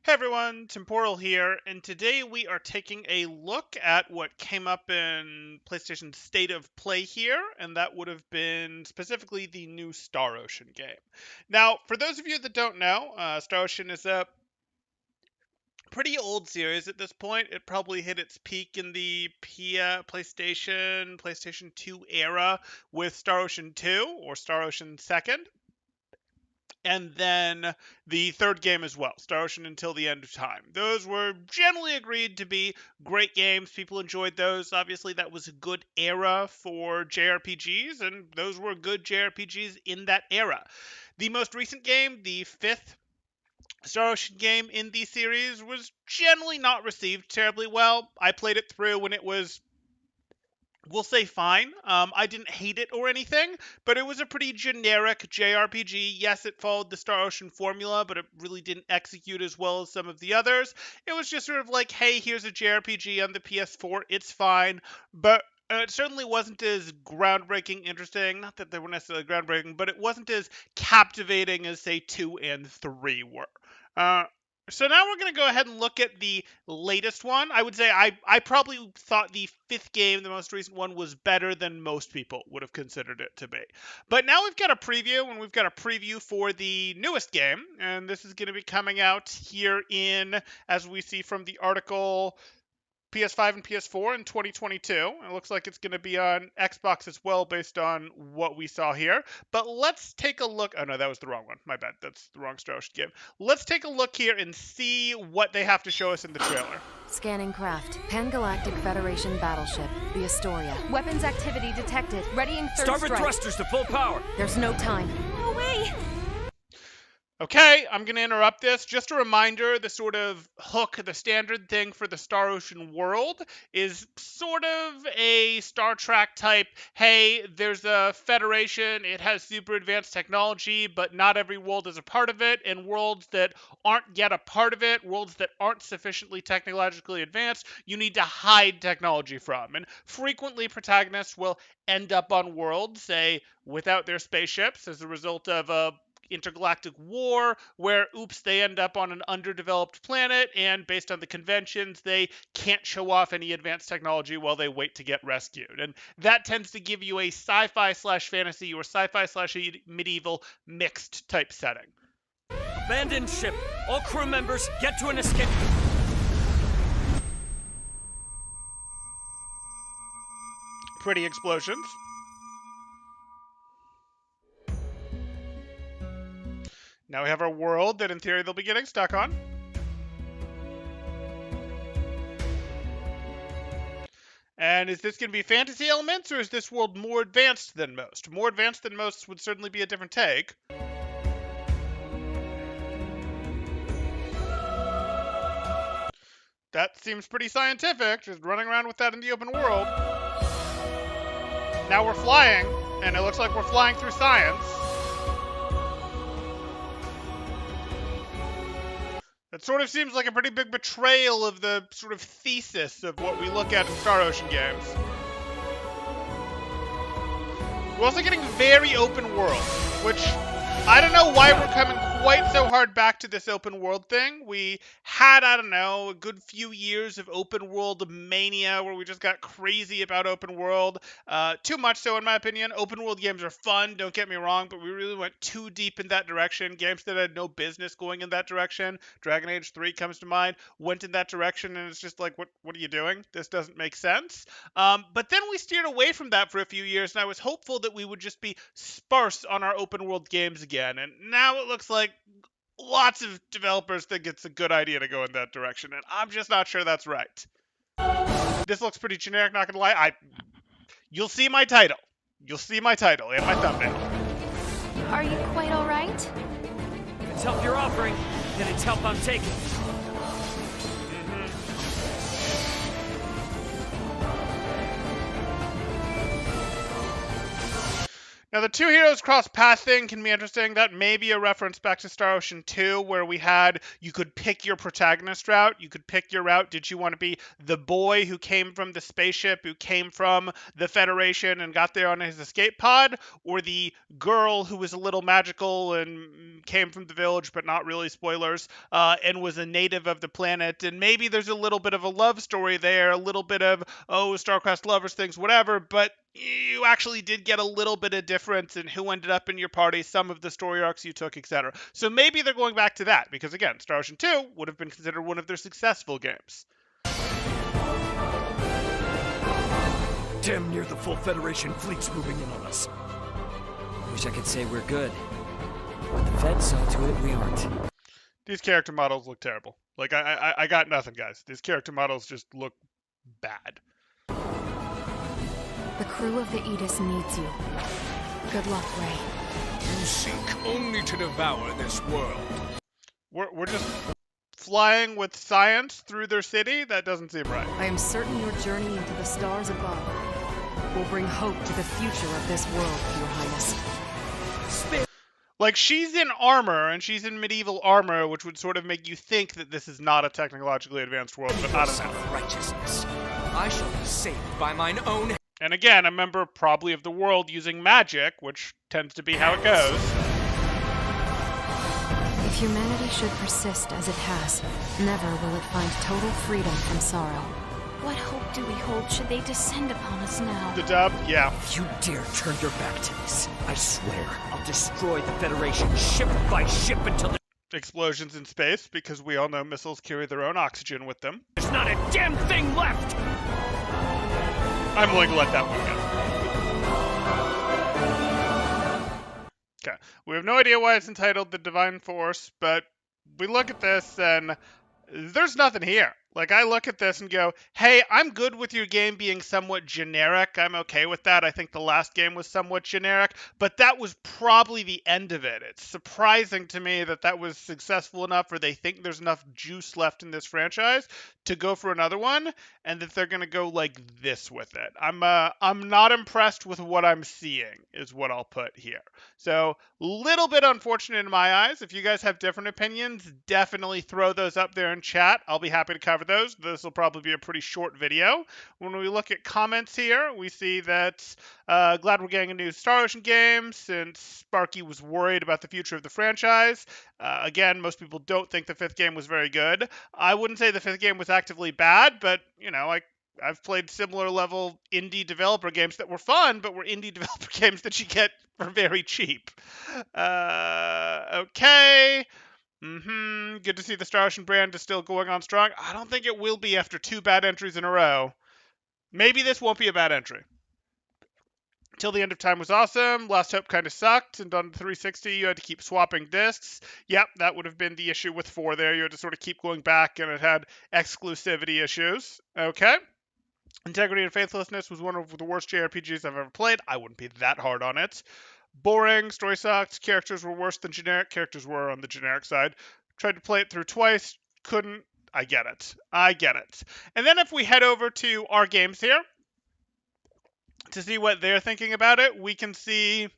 Hey everyone, Temporal here, and today we are taking a look at what came up in PlayStation's State of Play here, and that would have been specifically the new Star Ocean game. Now, for those of you that don't know, Star Ocean is a pretty old series at this point. It probably hit its peak in the PlayStation 2 era with Star Ocean 2 or Star Ocean 2nd. And then the third game as well, Star Ocean Until the End of Time. Those were generally agreed to be great games. People enjoyed those. Obviously, that was a good era for JRPGs, and those were good JRPGs in that era. The most recent game, the fifth Star Ocean game in the series, was generally not received terribly well. I played it through when it was, we'll say, fine. I didn't hate it or anything, but it was a pretty generic JRPG. Yes, it followed the Star Ocean formula, but it really didn't execute as well as some of the others. It was just sort of like, hey, here's a JRPG on the PS4. It's fine, but it certainly wasn't as groundbreaking, interesting. Not that they were necessarily groundbreaking, but it wasn't as captivating as, say, 2 and 3 were. So now we're going to go ahead and look at the latest one. I would say I probably thought the fifth game, the most recent one, was better than most people would have considered it to be. But now we've got a preview, and we've got a preview for the newest game. And this is going to be coming out here in, as we see from the article, PS5 and PS4 in 2022. It looks like it's going to be on Xbox as well based on what we saw here. But let's take a look. Oh, no, that was the wrong one. My bad. That's the wrong Star Ocean game. Let's take a look here and see what they have to show us in the trailer. Scanning craft. Pan-Galactic Federation battleship, the Astoria. Weapons activity detected. Readying third Starboard strike. thrusters to full power. There's no time. No way! Okay, I'm going to interrupt this. Just a reminder, the sort of hook, the standard thing for the Star Ocean world is sort of a Star Trek type, hey, there's a federation, it has super advanced technology, but not every world is a part of it, and worlds that aren't yet a part of it, worlds that aren't sufficiently technologically advanced, you need to hide technology from. And frequently protagonists will end up on worlds, say, without their spaceships as a result of a intergalactic war where, oops, they end up on an underdeveloped planet, and based on the conventions, they can't show off any advanced technology while they wait to get rescued. And that tends to give you a sci-fi slash fantasy or sci-fi slash medieval mixed type setting. Abandoned ship. All crew members get to an escape. Pretty explosions. Now we have our world that in theory they'll be getting stuck on. And is this going to be fantasy elements, or is this world more advanced than most? More advanced than most would certainly be a different take. That seems pretty scientific, just running around with that in the open world. Now we're flying, and it looks like we're flying through science. That sort of seems like a pretty big betrayal of the sort of thesis of what we look at in Star Ocean games. We're also getting very open world, which I don't know why we're coming quite so hard back to this open world thing. We had, I don't know, a good few years of open world mania where we just got crazy about open world. Too much so, in my opinion. Open world games are fun, don't get me wrong, but we really went too deep in that direction. Games that had no business going in that direction. Dragon Age 3 comes to mind, went in that direction, and it's just like, what are you doing? This doesn't make sense. But then we steered away from that for a few years, and I was hopeful that we would just be sparse on our open world games again. And now it looks like lots of developers think it's a good idea to go in that direction, and I'm just not sure that's right. This looks pretty generic, not gonna lie. You'll see my title. You'll see my title and my thumbnail. Are you quite alright? If it's help you're offering, then it's help I'm taking. Now, the two heroes cross path thing can be interesting. That may be a reference back to Star Ocean 2, where you could pick your protagonist route. You could pick your route. Did you want to be the boy who came from the spaceship, who came from the Federation and got there on his escape pod, or the girl who was a little magical and came from the village, but not really, spoilers, and was a native of the planet? And maybe there's a little bit of a love story there, a little bit of, star-crossed lovers things, whatever, but you actually did get a little bit of difference in who ended up in your party, some of the story arcs you took, etc. So maybe they're going back to that, because again, Star Ocean 2 would have been considered one of their successful games. Damn near the full Federation fleet's moving in on us. Wish I could say we're good. But the Fed saw to it we aren't. These character models look terrible. Like, I got nothing, guys. These character models just look bad. The crew of the Aegis needs you. Good luck, Ray. You seek only to devour this world. We're just flying with science through their city? That doesn't seem right. I am certain your journey into the stars above will bring hope to the future of this world, Your Highness. Like, she's in armor, and she's in medieval armor, which would sort of make you think that this is not a technologically advanced world, but I don't know. Righteousness. I shall be saved by mine own. And again, a member probably of the world using magic, which tends to be how it goes. If humanity should persist as it has, never will it find total freedom from sorrow. What hope do we hold should they descend upon us now? The dub, yeah. If you dare turn your back to this, I swear I'll destroy the Federation ship by ship until Explosions in space, because we all know missiles carry their own oxygen with them. there's not a damn thing left! I'm willing to let that one go. Okay, we have no idea why it's entitled The Divine Force, but we look at this and there's nothing here. Like, I look at this and go, hey, I'm good with your game being somewhat generic. I'm okay with that. I think the last game was somewhat generic, but that was probably the end of it. It's surprising to me that that was successful enough, or they think there's enough juice left in this franchise to go for another one, and that they're going to go like this with it. I'm not impressed with what I'm seeing, is what I'll put here. So, little bit unfortunate in my eyes. If you guys have different opinions, definitely throw those up there in chat. I'll be happy to cover those. This will probably be a pretty short video. When we look at comments here, we see that glad we're getting a new Star Ocean game since Sparky was worried about the future of the franchise. Again, most people don't think the fifth game was very good. I wouldn't say the fifth game was actively bad, but, you know, I've played similar level indie developer games that were fun, but were indie developer games that you get for very cheap. Okay. Good to see the Star Ocean brand is still going on strong. I don't think it will be after 2 bad entries in a row. Maybe this won't be a bad entry. Till the End of Time was awesome. Last Hope kind of sucked. And on the 360, you had to keep swapping discs. Yep, that would have been the issue with 4 there. You had to sort of keep going back, and it had exclusivity issues. Okay. Integrity and Faithlessness was one of the worst JRPGs I've ever played. I wouldn't be that hard on it. Boring, story sucked, characters were worse than generic. Characters were on the generic side. Tried to play it through twice, couldn't. I get it. And then if we head over to our games here, to see what they're thinking about it, we can see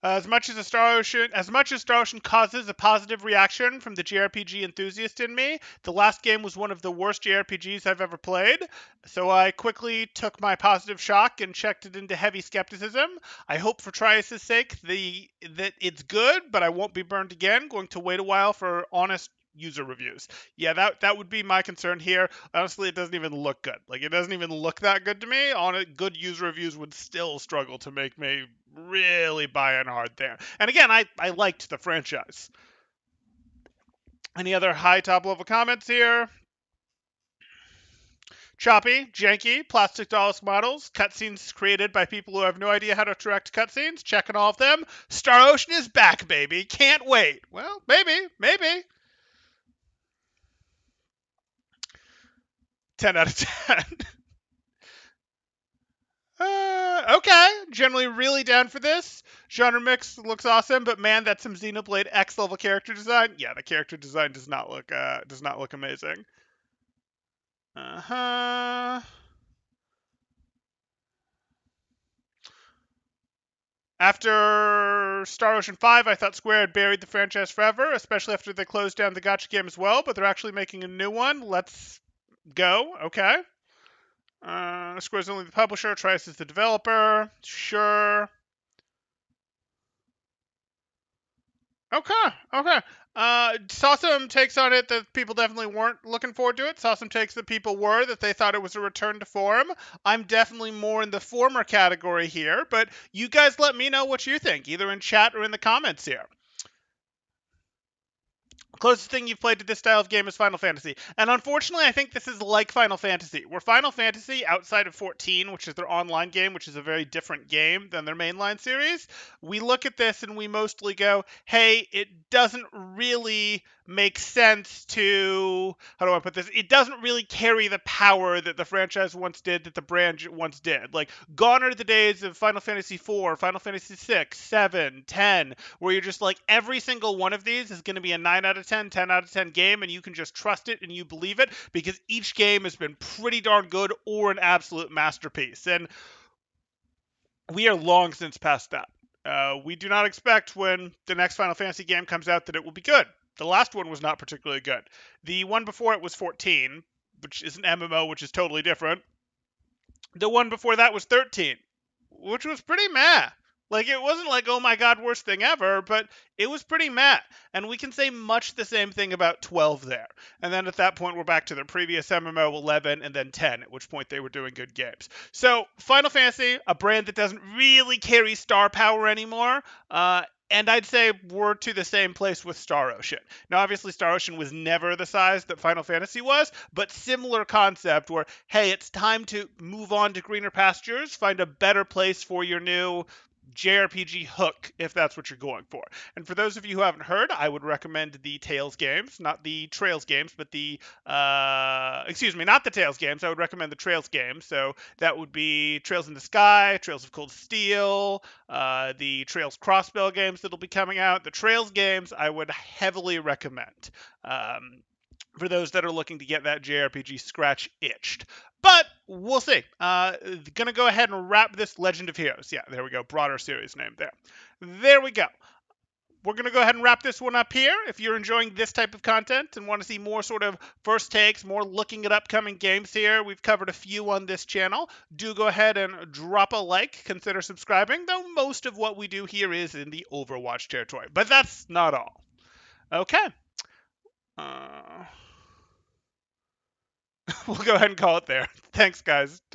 as much as Star Ocean causes a positive reaction from the JRPG enthusiast in me, the last game was one of the worst JRPGs I've ever played. So I quickly took my positive shock and checked it into heavy skepticism. I hope for Trius' sake that it's good, but I won't be burned again. Going to wait a while for honest user reviews. Yeah, that would be my concern here. Honestly, it doesn't even look good. Like, it doesn't even look that good to me. On it, good user reviews would still struggle to make me really buy in hard there. And again, I liked the franchise. Any other high top level comments here? Choppy, janky, plastic dolls models, cutscenes created by people who have no idea how to direct cutscenes. Checking all of them. Star Ocean is back, baby. Can't wait. Well, maybe. 10 out of 10. Okay. Generally really down for this. Genre mix looks awesome, but man, that's some Xenoblade X level character design. Yeah, the character design does not look amazing. After Star Ocean 5, I thought Square had buried the franchise forever, especially after they closed down the gacha game as well, but they're actually making a new one. Let's go. Okay. Square's only the publisher, Trice is the developer. Sure. Okay. Saw some takes on it that people definitely weren't looking forward to it. Saw some takes that people were, that they thought it was a return to form. I'm definitely more in the former category here, but you guys let me know what you think, either in chat or in the comments here. Closest thing you've played to this style of game is Final Fantasy. And unfortunately, I think this is like Final Fantasy, where Final Fantasy, outside of 14, which is their online game, which is a very different game than their mainline series, we look at this and we mostly go, hey, it doesn't really make sense to, how do I put this? It doesn't really carry the power that the franchise once did, that the brand once did. Like, gone are the days of Final Fantasy 4, Final Fantasy 6, 7, 10, where you're just like, every single one of these is going to be a 9 out of 10, 10 out of 10 game, and you can just trust it and you believe it, because each game has been pretty darn good or an absolute masterpiece. And we are long since past that. We do not expect when the next Final Fantasy game comes out that it will be good. The last one was not particularly good. The one before it was 14, which is an MMO, which is totally different. The one before that was 13, which was pretty meh. Like, it wasn't like, oh my god, worst thing ever, but it was pretty meh. And we can say much the same thing about 12 there. And then at that point, we're back to their previous MMO, 11, and then 10, at which point they were doing good games. So, Final Fantasy, a brand that doesn't really carry star power anymore, and I'd say we're to the same place with Star Ocean. Now, obviously, Star Ocean was never the size that Final Fantasy was, but similar concept where, hey, it's time to move on to greener pastures, find a better place for your new JRPG hook, if that's what you're going for. And for those of you who haven't heard, I would recommend the Tales games, not the Trails games, but not the Tales games. I would recommend the Trails games. So that would be Trails in the Sky, Trails of Cold Steel, the Trails Crossbell games that'll be coming out. The Trails games I would heavily recommend. For those that are looking to get that JRPG scratch itched. But we'll see. Gonna go ahead and wrap this Legend of Heroes. Yeah, there we go. Broader series name there. There we go. We're going to go ahead and wrap this one up here. If you're enjoying this type of content and want to see more sort of first takes, more looking at upcoming games here, we've covered a few on this channel. Do go ahead and drop a like, consider subscribing, though most of what we do here is in the Overwatch territory. But that's not all. Okay. We'll go ahead and call it there. Thanks, guys.